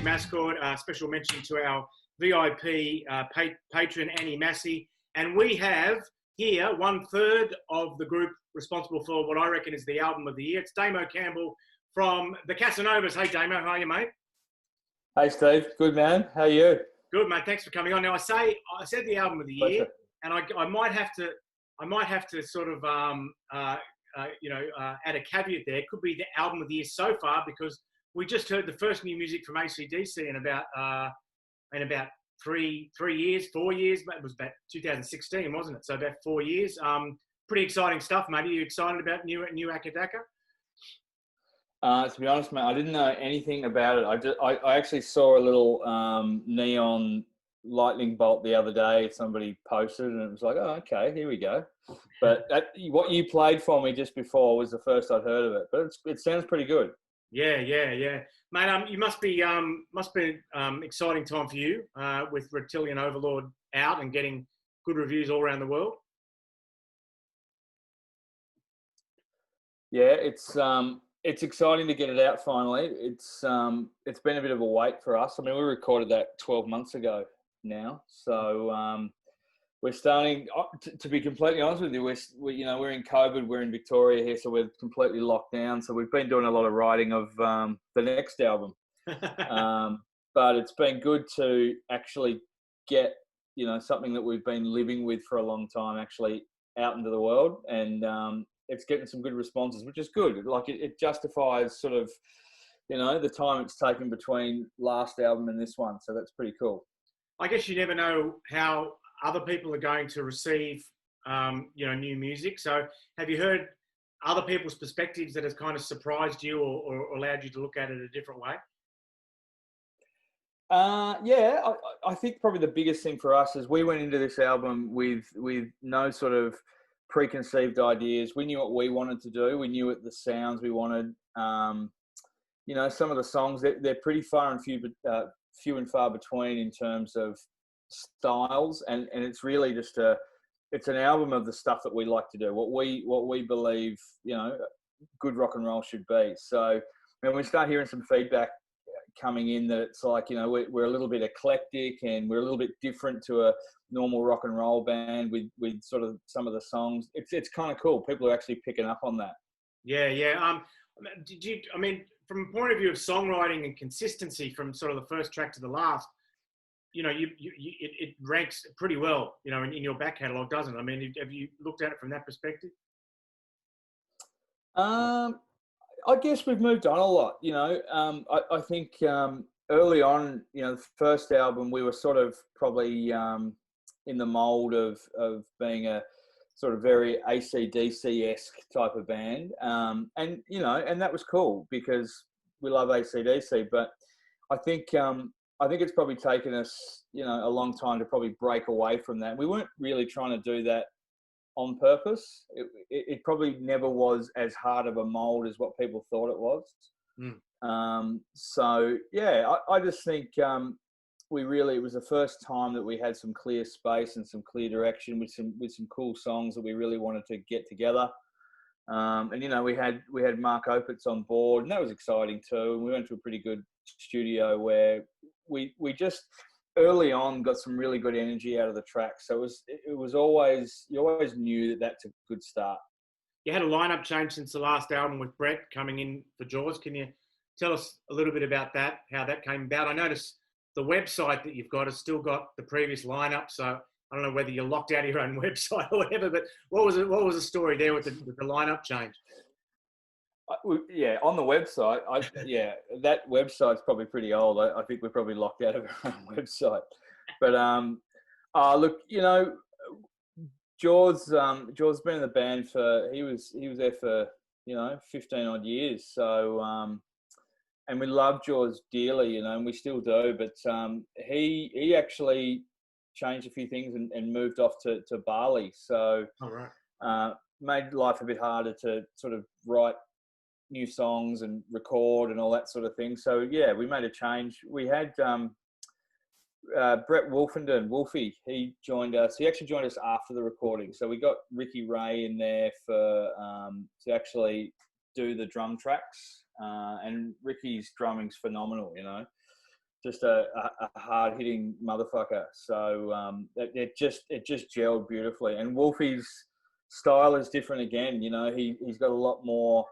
Big Mascot. Special mention to our VIP patron, Annie Massey. And we have here 1/3 of the group responsible for what I reckon is the album of the year. It's Damo Campbell from the Casanovas. Hey, Damo, how are you, mate? Hey, Steve. Good, man. How are you? Good, mate. Thanks for coming on. Now, I said the album of the year, and I might have to sort of add a caveat there. It could be the album of the year so far because we just heard the first new music from AC/DC in about 4 years. It was about 2016, wasn't it? So about 4 years. Pretty exciting stuff, mate. Are you excited about new Akadaka? To be honest, mate, I didn't know anything about it. I actually saw a little neon lightning bolt the other day. Somebody posted, and it was like, oh, okay, here we go. But what you played for me just before was the first I'd heard of it. But it sounds pretty good. Yeah, mate. You must be exciting time for you with Reptilian Overlord out and getting good reviews all around the world. Yeah, it's exciting to get it out finally. It's been a bit of a wait for us. I mean, we recorded that 12 months ago now, so we're starting. To be completely honest with you, we're in COVID. We're in Victoria here, so we're completely locked down. So we've been doing a lot of writing of the next album, but it's been good to actually get something that we've been living with for a long time actually out into the world, and it's getting some good responses, which is good. Like it justifies sort of, the time it's taken between last album and this one. So that's pretty cool. I guess you never know how other people are going to receive, new music. So have you heard other people's perspectives that has kind of surprised you or allowed you to look at it a different way? Yeah, I think probably the biggest thing for us is we went into this album with no sort of preconceived ideas. We knew what we wanted to do. We knew the sounds we wanted. Some of the songs they're pretty few and far between in terms of styles, and it's really just it's an album of the stuff that we like to do. What we believe good rock and roll should be. So when we start hearing some feedback coming in that it's like we're a little bit eclectic and we're a little bit different to a normal rock and roll band with sort of some of the songs, it's kind of cool. People are actually picking up on that. Yeah. From a point of view of songwriting and consistency, from sort of the first track to the last, it ranks pretty well in your back catalogue, doesn't it? I mean, have you looked at it from that perspective? I guess we've moved on a lot, I think early on, the first album, we were sort of probably in the mould of being a sort of very AC/DC-esque type of band. And that was cool because we love AC/DC, but I think it's probably taken us, a long time to probably break away from that. We weren't really trying to do that on purpose. It probably never was as hard of a mold as what people thought it was. So yeah, I just think it was the first time that we had some clear space and some clear direction with some cool songs that we really wanted to get together. And we had Mark Opitz on board, and that was exciting too. And we went to a pretty good studio where we just early on got some really good energy out of the track. So it was always, you always knew that that's a good start. You had a lineup change since the last album with Brett coming in for Jaws. Can you tell us a little bit about that, how that came about? I noticed the website that you've got has still got the previous lineup, so I don't know whether you're locked out of your own website or whatever, but what was the story there with the lineup change? Yeah, on the website, that website's probably pretty old. I think we're probably locked out of our own website. But look, Jaws been in the band he was there for 15 odd years. So and we love Jaws dearly, and we still do. But he actually changed a few things and moved off to Bali. So made life a bit harder to sort of write new songs and record and all that sort of thing. So yeah, we made a change. We had Brett Wolfenden, Wolfie, he joined us. He actually joined us after the recording. So we got Ricky Ray in there for to actually do the drum tracks. And Ricky's drumming's phenomenal, just a hard hitting motherfucker. So it just gelled beautifully. And Wolfie's style is different again. You know, he's got a lot more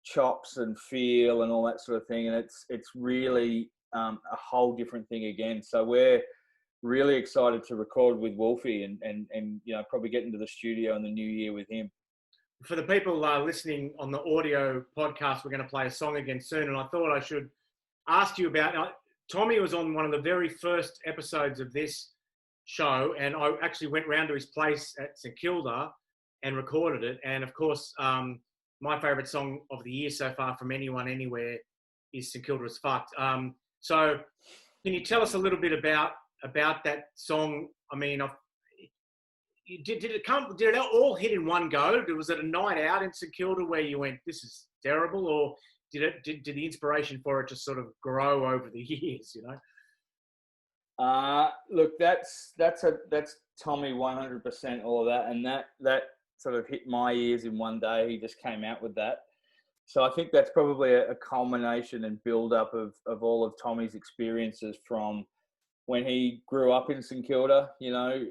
chops and feel and all that sort of thing, and it's really a whole different thing again. So we're really excited to record with Wolfie and you know, probably get into the studio in the new year with him. For the people listening on the audio podcast, we're going to play a song again soon, and I thought I should ask you about Tommy was on one of the very first episodes of this show, and I actually went round to his place at St Kilda and recorded it. And of course, my favourite song of the year so far from Anyone Anywhere is St Kilda is Fucked. So can you tell us a little bit about that song? I mean, did it all hit in one go? Was it a night out in St Kilda where you went, this is terrible, or did the inspiration for it just sort of grow over the years, you know? Look, that's Tommy 100%, all of that, and that sort of hit my ears in one day. He just came out with that. So I think that's probably a culmination and build up of all of Tommy's experiences from when he grew up in St Kilda, you know,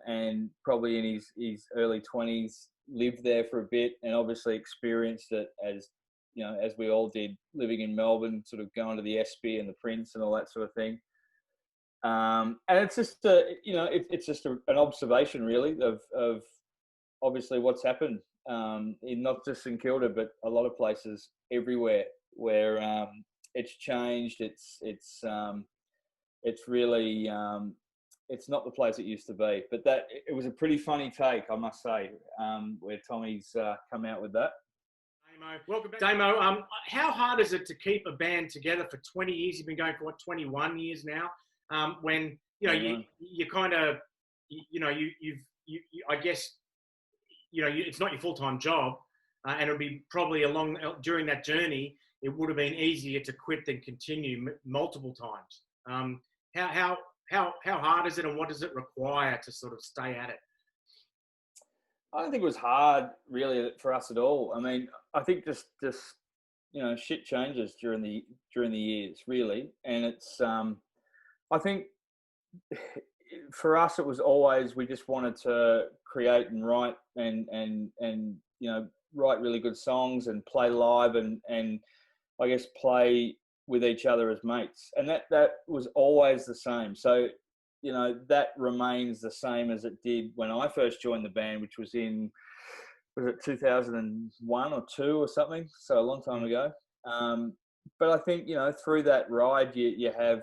and probably in his early 20s, lived there for a bit, and obviously experienced it as, you know, as we all did, living in Melbourne, sort of going to the SB and the Prince and all that sort of thing. And it's just, you know, it's just an observation really of obviously what's happened in not just St Kilda, but a lot of places everywhere where it's changed. It's really, it's not the place it used to be. But it was a pretty funny take, I must say, where Tommy's come out with that. Damo, welcome back. Damo, how hard is it to keep a band together for 20 years? You've been going for, 21 years now? When, you know, you kind of, you know, you I guess, you know, it's not your full-time job, and it'll be probably during that journey, it would have been easier to quit than continue multiple times. How hard is it, and what does it require to sort of stay at it? I don't think it was hard really for us at all. I mean, I think just you know, shit changes during the years really, and it's I think for us it was always, we just wanted to create and write and you know, write really good songs and play live and I guess play with each other as mates, and that was always the same. So, you know, that remains the same as it did when I first joined the band, which was in, was it 2001 or 2 or something? So a long time ago. But I think, you know, through that ride, you have,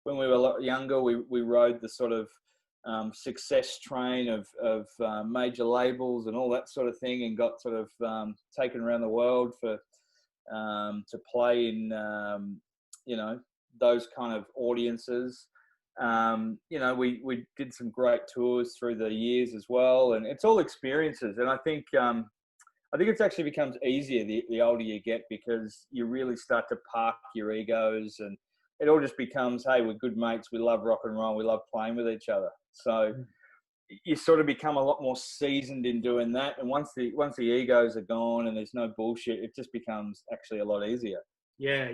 when we were a lot younger, we rode the sort of success train of major labels and all that sort of thing, and got sort of taken around the world for to play in you know, those kind of audiences. You know, we did some great tours through the years as well, and it's all experiences. And I think it actually becomes easier the older you get, because you really start to park your egos, and it all just becomes, hey, we're good mates, we love rock and roll, we love playing with each other. So you sort of become a lot more seasoned in doing that. And once the egos are gone and there's no bullshit, it just becomes actually a lot easier. Yeah.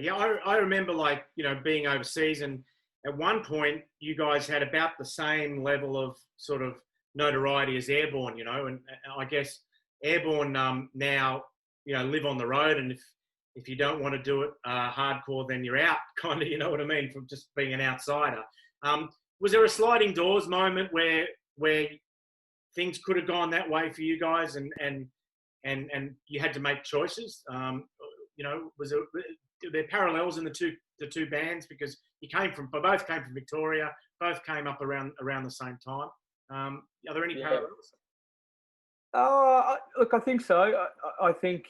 I remember, like, you know, being overseas, and at one point you guys had about the same level of sort of notoriety as Airborne, you know, and I guess Airborne now, you know, live on the road, and if you don't want to do it hardcore, then you're out, kind of, you know what I mean, from just being an outsider. Was there a sliding doors moment where things could have gone that way for you guys, and you had to make choices? You know, were there parallels in the two bands, because both came from Victoria, both came up around the same time? Are there any parallels? Look, I think so. I think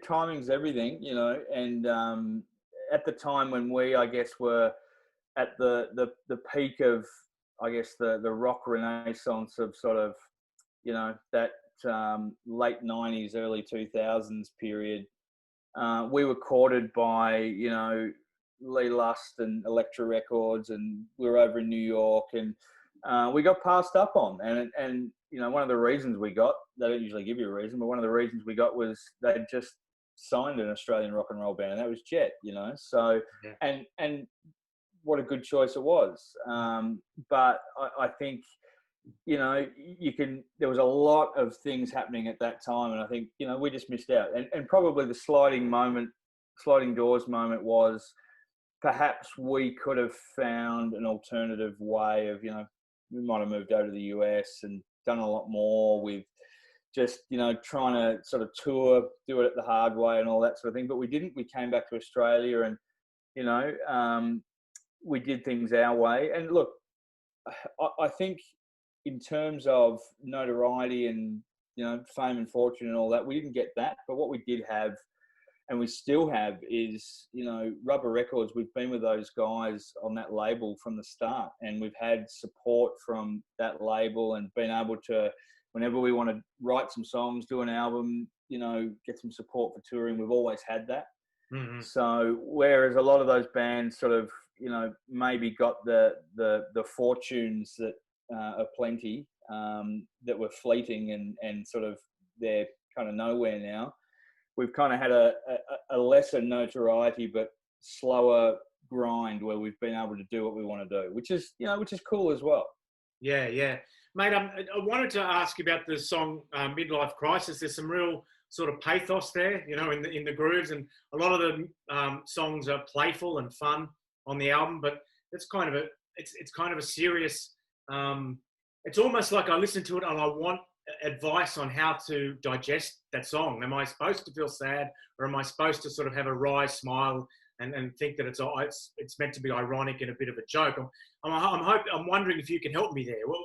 timing's everything, you know. And at the time when we, I guess, were at the peak of, I guess, the rock renaissance of sort of, you know, that late 90s, early 2000s period, we were courted by, you know, Lee Lust and Elektra Records, and we were over in New York, and we got passed up on. And you know, one of the reasons we got, they don't usually give you a reason, but one of the reasons we got was they'd just signed an Australian rock and roll band, and that was Jet, you know. So, yeah. And what a good choice it was. But I think, you know, there was a lot of things happening at that time, and I think, you know, we just missed out. And probably the sliding doors moment was, perhaps we could have found an alternative way of, you know, we might have moved over to the US and done a lot more with just, you know, trying to sort of tour, do it at the hard way and all that sort of thing. But we didn't. We came back to Australia and, you know, we did things our way. And look, I think in terms of notoriety and, you know, fame and fortune and all that, we didn't get that. But what we did have, and we still have, is, you know, Rubber Records. We've been with those guys on that label from the start, and we've had support from that label and been able to, whenever we want to write some songs, do an album, you know, get some support for touring, we've always had that. Mm-hmm. So whereas a lot of those bands sort of, you know, maybe got the fortunes that are plenty, that were fleeting and sort of they're kind of nowhere now, we've kind of had a lesser notoriety but slower grind where we've been able to do what we want to do, which is cool as well. Yeah, yeah. Mate, I wanted to ask you about the song Midlife Crisis. There's some real sort of pathos there, you know, in the grooves, and a lot of the songs are playful and fun on the album, but it's kind of a serious. It's almost like I listen to it and I want advice on how to digest that song. Am I supposed to feel sad, or am I supposed to sort of have a wry smile and think that it's meant to be ironic and a bit of a joke? I'm wondering if you can help me there. Well,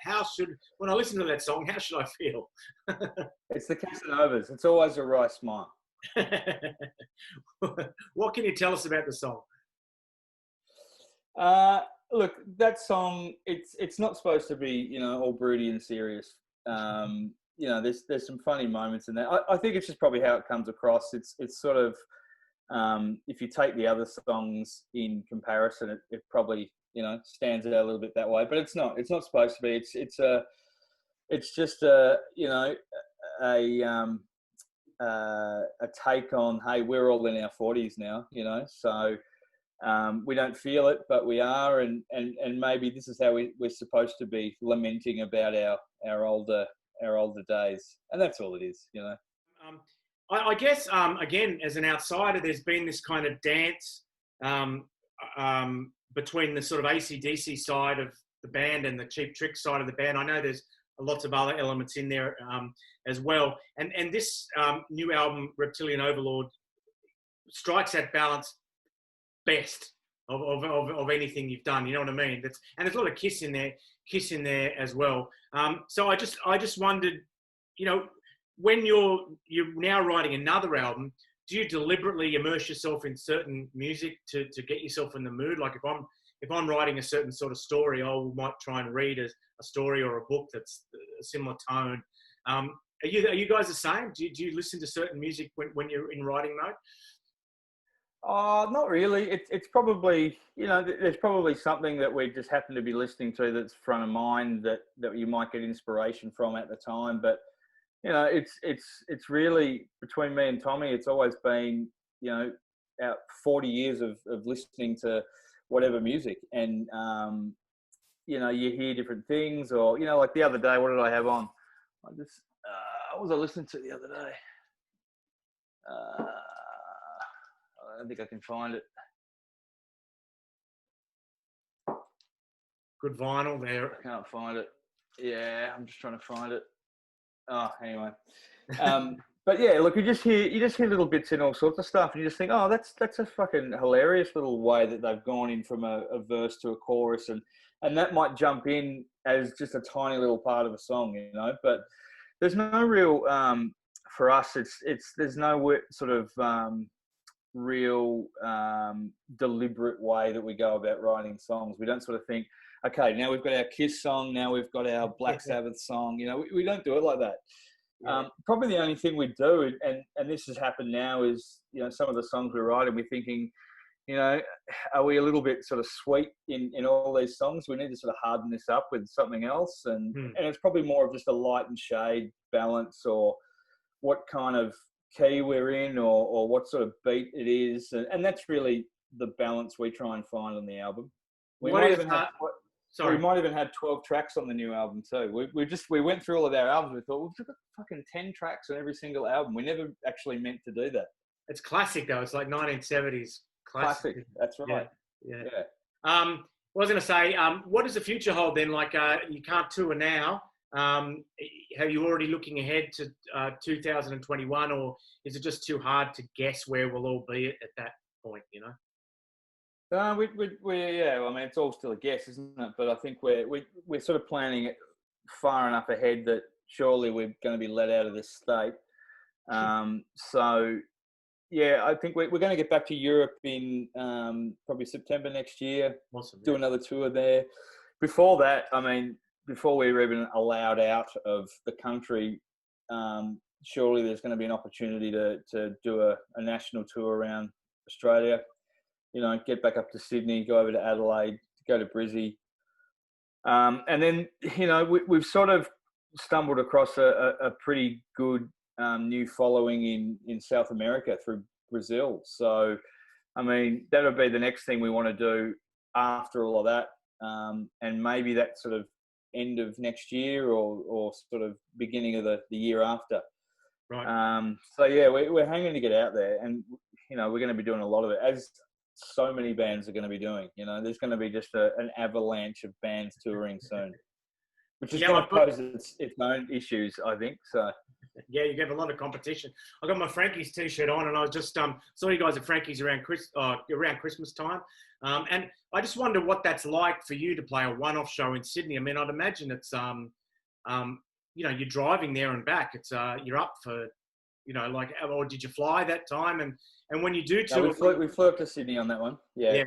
how should, when I listen to that song, how should I feel? It's the Casanovas. It's always a wry smile. What can you tell us about the song? Look, that song, it's not supposed to be, you know, all broody and serious. You know, there's some funny moments in there. I think it's just probably how it comes across. It's sort of, if you take the other songs in comparison, it probably, you know, stands out a little bit that way. But it's not supposed to be. It's just a, you know, a take on, hey, we're all in our 40s now, you know, so we don't feel it, but we are, and maybe this is how we're supposed to be lamenting about our older days, and that's all it is, you know. I guess again, as an outsider, there's been this kind of dance between the sort of AC/DC side of the band and the Cheap Trick side of the band. I know there's lots of other elements in there as well, and this new album, Reptilian Overlord, strikes that balance best of anything you've done. You know what I mean? And there's a lot of Kiss in there as well. So I just wondered, you know, when you're now writing another album, do you deliberately immerse yourself in certain music to get yourself in the mood? Like if I'm writing a certain sort of story, I might try and read a story or a book that's a similar tone. Are you guys the same? Do you listen to certain music when you're in writing mode? Not really. It's probably, you know, there's probably something that we just happen to be listening to that's front of mind that you might get inspiration from at the time. But, you know, it's really, between me and Tommy, it's always been, you know, our 40 years of listening to whatever music. And, you know, you hear different things, or, you know, like the other day, what did I have on? What was I listening to the other day? I don't think I can find it. Good vinyl there. I can't find it. Yeah, I'm just trying to find it. Oh, anyway. But yeah, look, you just hear little bits in all sorts of stuff, and you just think, oh, that's a fucking hilarious little way that they've gone in from a verse to a chorus, and that might jump in as just a tiny little part of a song, you know. But there's no real for us. There's no sort of real deliberate way that we go about writing songs. We don't sort of think, okay, now we've got our Kiss song, now we've got our Black Sabbath song. You know, we don't do it like that. Yeah. Probably the only thing we do, and this has happened now, is, you know, some of the songs we're writing, we're thinking, you know, are we a little bit sort of sweet in all these songs? We need to sort of harden this up with something else, and it's probably more of just a light and shade balance, or what kind of key we're in, or what sort of beat it is, and that's really the balance we try and find on the album. We What might is even have sorry? we might even have 12 tracks on the new album too. We went through all of our albums. We thought we've got fucking 10 tracks on every single album. We never actually meant to do that. It's classic though. It's like 1970s classic. That's right. Yeah. Yeah. What I was going to say, what does the future hold then? Like, you can't tour now. Are you already looking ahead to 2021, or is it just too hard to guess where we'll all be at that point? You know. Yeah. I mean, it's all still a guess, isn't it? But I think we're sort of planning it far enough ahead that surely we're going to be let out of this state. So. Yeah, I think we're going to get back to Europe in probably September next year. Awesome, do another tour there. Before that, I mean, before we were even allowed out of the country, surely there's going to be an opportunity to do a national tour around Australia. You know, get back up to Sydney, go over to Adelaide, go to Brizzy. And then, you know, we've sort of stumbled across a pretty good new following in South America through Brazil. So, I mean, that'll be the next thing we want to do after all of that. And maybe that sort of end of next year or sort of beginning of the year after. Right. So, yeah, we're hanging to get out there. And, you know, we're going to be doing a lot of it, as so many bands are going to be doing. You know, there's going to be just an avalanche of bands touring soon, which is going to pose its own issues, I think. So. Yeah, you have a lot of competition. I got my Frankie's t-shirt on, and I was just saw you guys at Frankie's around Christmas time, and I just wonder what that's like for you to play a one-off show in Sydney. I mean, I'd imagine it's you know, you're driving there and back. It's you're up for, you know, like, or did you fly that time? And when you do tour, no, we flew up to Sydney on that one. Yeah.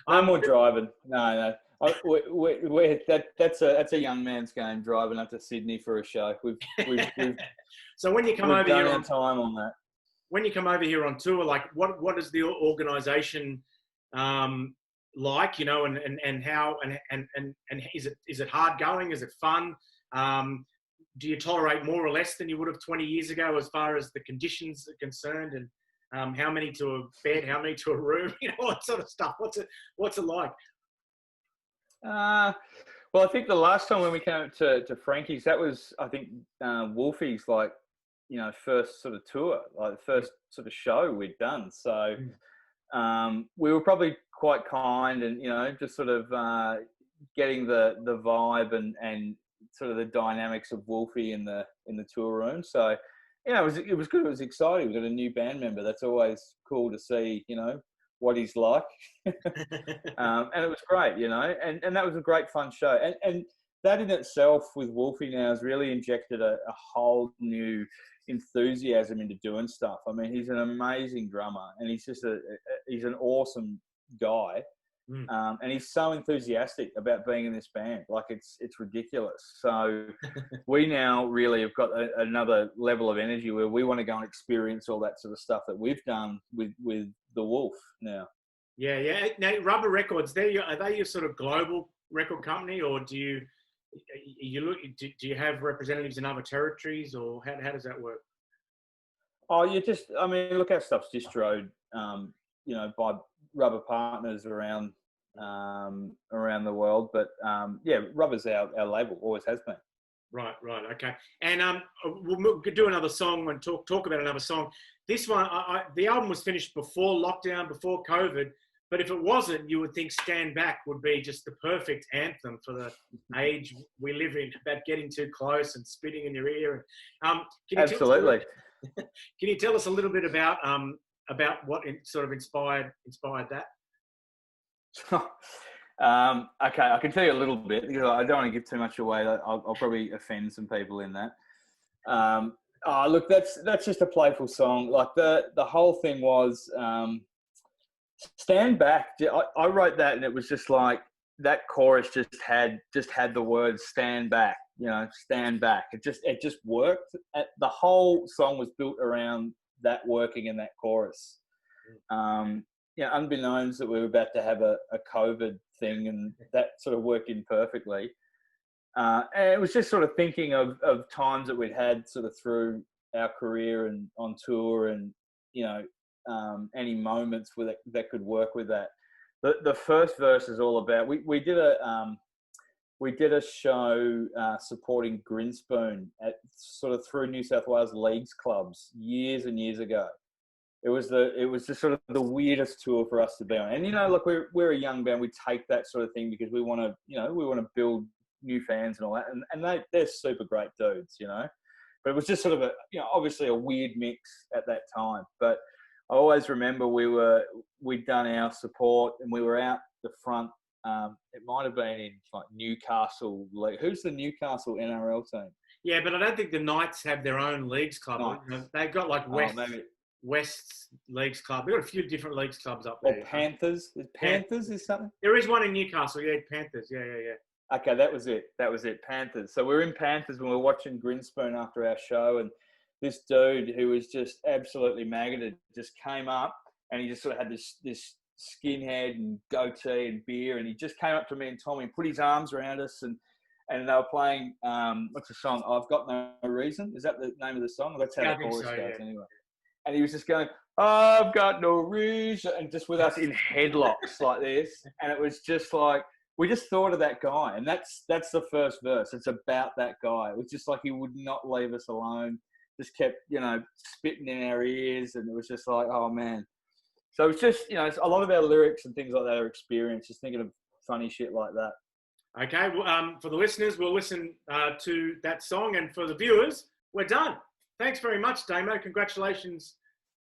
No more driving. No. That's a young man's game, driving up to Sydney for a show. We've so when you come over here on time on that. When you come over here on tour, like what is the organisation like? You know, and how and is it hard going? Is it fun? Do you tolerate more or less than you would have 20 years ago as far as the conditions are concerned? And how many to a bed? How many to a room? You know, all that sort of stuff. What's it like? Well, I think the last time when we came to Frankie's, that was, I think, Wolfie's, like, you know, first sort of tour, like the first sort of show we'd done. So we were probably quite kind and, you know, just sort of getting the vibe and sort of the dynamics of Wolfie in the tour room. So, you know, it was good. It was exciting. We got a new band member. That's always cool to see, you know, what he's like. And it was great, you know, and that was a great fun show. And that in itself with Wolfie now has really injected a whole new enthusiasm into doing stuff. I mean, he's an amazing drummer and he's just he's an awesome guy. And he's so enthusiastic about being in this band. Like, it's ridiculous. So we now really have got another level of energy where we want to go and experience all that sort of stuff that we've done with the Wolf now. Yeah. Now, Rubber Records, are they your sort of global record company, or do you have representatives in other territories, or how does that work? Oh, I mean, look, our stuff's distroed, you know, by Rubber partners around the world, but yeah, Rubber's our label, always has been. Right, okay. And we'll do another song and talk about another song. This one, the album was finished before lockdown, before COVID, but if it wasn't, you would think Stand Back would be just the perfect anthem for the age we live in, about getting too close and spitting in your ear. Absolutely. Can you tell us a little bit about what sort of inspired that? Okay, I can tell you a little bit because I don't want to give too much away. I'll probably offend some people in that. Look, that's just a playful song. Like the whole thing was Stand Back. I wrote that and it was just like that chorus just had the words "Stand Back." You know, stand back. It just worked. The whole song was built around that working in that chorus. Yeah, unbeknownst that we were about to have a COVID thing, and that sort of worked in perfectly. And it was just sort of thinking of times that we'd had sort of through our career and on tour, and, you know, any moments with it that could work with that. The first verse is all about, we did a show supporting Grinspoon at sort of through New South Wales Leagues clubs years and years ago. It was just sort of the weirdest tour for us to be on. And, you know, look, we're a young band. We take that sort of thing because we want to build new fans and all that. And they're super great dudes, you know. But it was just sort of obviously a weird mix at that time. But I always remember we'd done our support and we were out the front. It might have been in like Newcastle League. Who's the Newcastle NRL team? Yeah, but I don't think the Knights have their own leagues club. They've got like West's Leagues Club. They've got a few different leagues clubs up there. Or Panthers. Panthers is something? There is one in Newcastle. Yeah, Panthers. Yeah. Okay, that was it. Panthers. So we were in Panthers when we were watching Grinspoon after our show, and this dude who was just absolutely maggoted just came up, and he just sort of had this skinhead and goatee and beer, and he just came up to me and Tommy and put his arms around us, and they were playing what's the song? I've Got No Reason. Is that the name of the song? That's how the chorus goes anyway. And he was just going, I've got no reason, and just with us in headlocks like this, and it was just like, we just thought of that guy, and that's the first verse. It's about that guy. It was just like he would not leave us alone. Just kept, spitting in our ears, and it was just like, oh man. So it's just, a lot of our lyrics and things like that are experience. Just thinking of funny shit like that. Okay, well, for the listeners, we'll listen to that song, and for the viewers, we're done. Thanks very much, Damo. Congratulations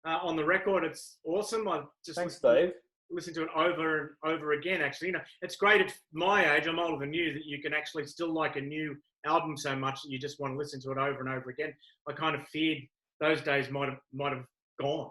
on the record. It's awesome. Thanks, Dave. Listen to it over and over again, actually. It's great at my age, I'm older than you, that you can actually still like a new album so much that you just want to listen to it over and over again. I kind of feared those days might have gone.